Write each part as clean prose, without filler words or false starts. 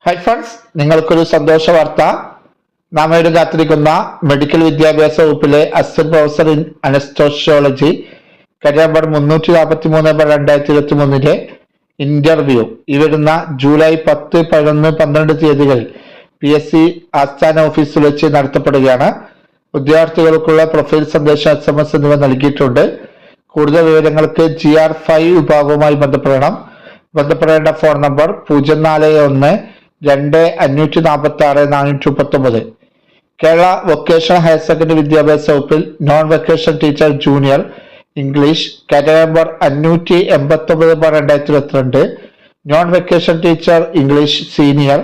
Hi friends, നിങ്ങൾക്കൊരു സന്തോഷ വാർത്ത. നാം ഇവിടെ കാത്തിരിക്കുന്ന മെഡിക്കൽ വിദ്യാഭ്യാസ വകുപ്പിലെ assistant professor in anaesthesiology number 343/2023 interview ഈ വരുന്ന ജൂലൈ 10, 11, 12 തീയതികളിൽ PSC ആസ്ഥാന ഓഫീസിൽ വെച്ച് നടത്തപ്പെടുകയാണ്. ഉദ്യോഗാർത്ഥികൾക്കുള്ള പ്രൊഫൈൽ സന്ദേശം SMS എന്നിവ നൽകിയിട്ടുണ്ട്. കൂടുതൽ വിവരങ്ങൾക്ക് GR5 വിഭാഗവുമായി ബന്ധപ്പെടേണ്ട phone number 041-2546-439. Kerala vocational higher secondary വിദ്യാഭ്യാസ വകുപ്പിൽ non vocational teacher junior English category number 589/2022, non vocational teacher English senior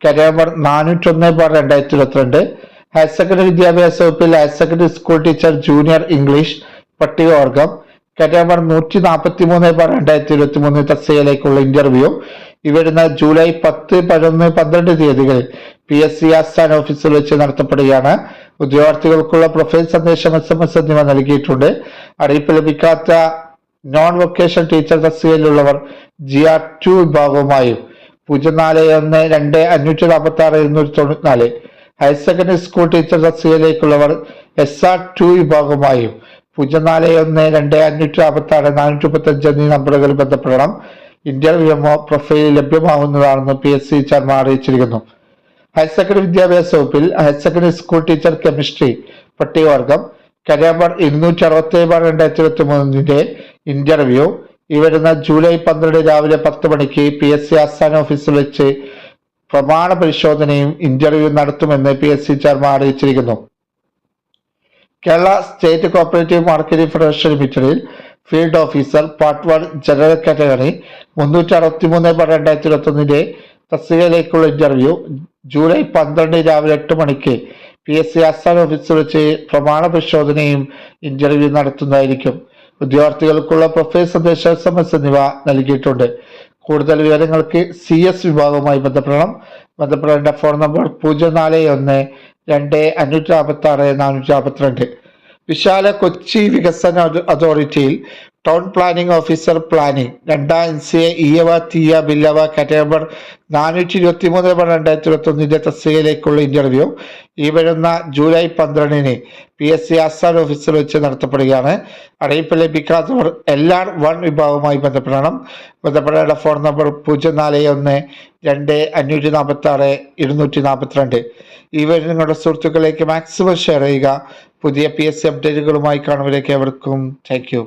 category number 401/2022, higher secondary വിദ്യാഭ്യാസ വകുപ്പിൽ higher secondary school teacher junior English പട്ടികവർഗം കാറ്റഗറി നമ്പർ 143/2023 തസ്തികയിലേക്കുള്ള ഇന്റർവ്യൂ ഈ വരുന്ന ജൂലൈ 10, 11, 12 തീയതികളിൽ PSC ആസ്ഥാന ഓഫീസിൽ വെച്ച് നടത്തപ്പെടുകയാണ്. ഉദ്യോഗാർത്ഥികൾക്കുള്ള പ്രൊഫൈൽ സന്ദേശം SMS എന്നിവ നൽകിയിട്ടുണ്ട്. അറിയിപ്പ് ലഭിക്കാത്ത നോൺ വൊക്കേഷണൽ ടീച്ചർ തസ്തികയിലുള്ളവർ GR2 വിഭാഗവുമായും 041-2546-294, ഹയർ സെക്കൻഡറി സ്കൂൾ ടീച്ചർ തസ്തികയിലേക്കുള്ളവർ SR2 വിഭാഗവുമായും 041-2546-435 എന്നീ നമ്പറുകളിൽ ബന്ധപ്പെടണം. ഇന്റർവ്യൂ പ്രൊഫൈൽ ലഭ്യമാകുന്നതാണെന്ന് PSC ചെയർമാൻ അറിയിച്ചിരിക്കുന്നു. ഹയർ സെക്കൻഡറി വിദ്യാഭ്യാസ വകുപ്പിൽ higher secondary school teacher chemistry പട്ടികവർഗം കാറ്റഗറി നമ്പർ 267/2023 ഇന്റർവ്യൂ ഈ വരുന്ന ജൂലൈ 12 രാവിലെ 10 മണിക്ക് PSC ആസ്ഥാന ഓഫീസിൽ വെച്ച് പ്രമാണ പരിശോധനയും ഇന്റർവ്യൂ നടത്തുമെന്ന് PSC ചെയർമാൻ അറിയിച്ചിരിക്കുന്നു. Kerala state cooperative marketing federation ലിമിറ്റഡിൽ field officer part 1 general category 363/2021 തസ്തികയിലേക്കുള്ള ഇന്റർവ്യൂ ജൂലൈ 12 രാവിലെ 8 മണിക്ക് PSC ആസ്ഥാന ഓഫീസിൽ വെച്ച് പ്രമാണ പരിശോധനയും ഇന്റർവ്യൂ നടത്തുന്നതായിരിക്കും. ഉദ്യോഗാർത്ഥികൾക്കുള്ള പ്രൊഫൈൽ സന്ദേശം SMS എന്നിവ നൽകിയിട്ടുണ്ട്. കൂടുതൽ വിവരങ്ങൾക്ക് CS വിഭാഗവുമായി ബന്ധപ്പെടേണ്ട ഫോൺ നമ്പർ 041-2546-452. വിശാല കൊച്ചി വികസന അതോറിറ്റിയിൽ ടൗൺ പ്ലാനിംഗ് ഓഫീസർ പ്ലാനിംഗ് 2ാം NCA ഈയവ തീയ ബില്ലവ കാറ്റഗറി നമ്പർ 423/2021 തസ്തികയിലേക്കുള്ള ഇന്റർവ്യൂ ഈ വരുന്ന ജൂലൈ 12 PSC ആസ്ഥാന ഓഫീസിൽ വെച്ച് നടത്തപ്പെടുകയാണ്. അറിയിപ്പ് ലഭിക്കാത്തവർ LR1 വിഭാഗവുമായി ബന്ധപ്പെടേണ്ട ഫോൺ നമ്പർ 041-2546-242. ഈ വഴി നിങ്ങളുടെ സുഹൃത്തുക്കളിലേക്ക് മാക്സിമം ഷെയർ ചെയ്യുക. പുതിയ PSC അപ്ഡേറ്റുകളുമായി കാണുന്നവരേക്ക് എവർക്കും താങ്ക് യു.